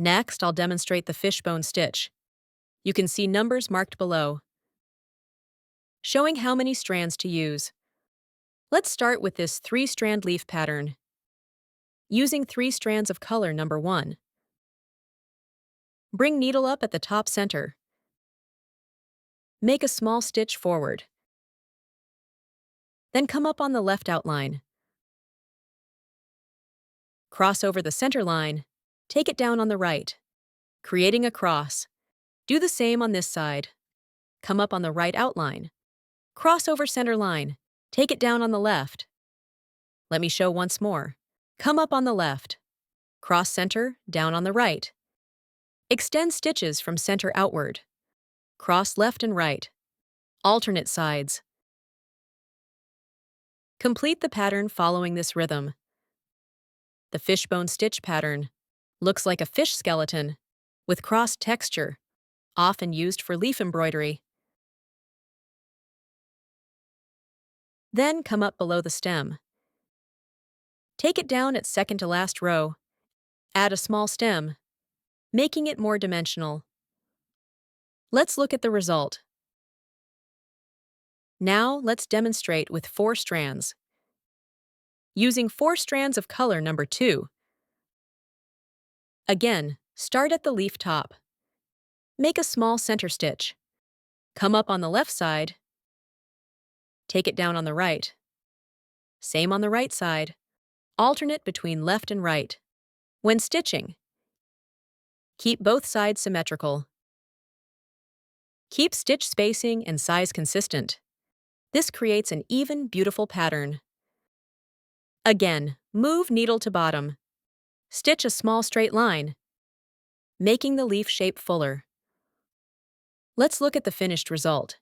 Next, I'll demonstrate the fishbone stitch. You can see numbers marked below, showing how many strands to use. Let's start with this 3-strand leaf pattern. Using 3 strands of color number 1. Bring needle up at the top center. Make a small stitch forward. Then come up on the left outline. Cross over the center line. Take it down on the right, creating a cross. Do the same on this side. Come up on the right outline. Cross over center line. Take it down on the left. Let me show once more. Come up on the left. Cross center, down on the right. Extend stitches from center outward. Cross left and right. Alternate sides. Complete the pattern following this rhythm. The fishbone stitch pattern looks like a fish skeleton with crossed texture, often used for leaf embroidery. Then come up below the stem. Take it down at second to last row. Add a small stem, making it more dimensional. Let's look at the result. Now let's demonstrate with 4 strands. Using 4 strands of color number 2. Again, start at the leaf top. Make a small center stitch. Come up on the left side. Take it down on the right. Same on the right side. Alternate between left and right. When stitching, keep both sides symmetrical. Keep stitch spacing and size consistent. This creates an even, beautiful pattern. Again, move needle to bottom. Stitch a small straight line, making the leaf shape fuller. Let's look at the finished result.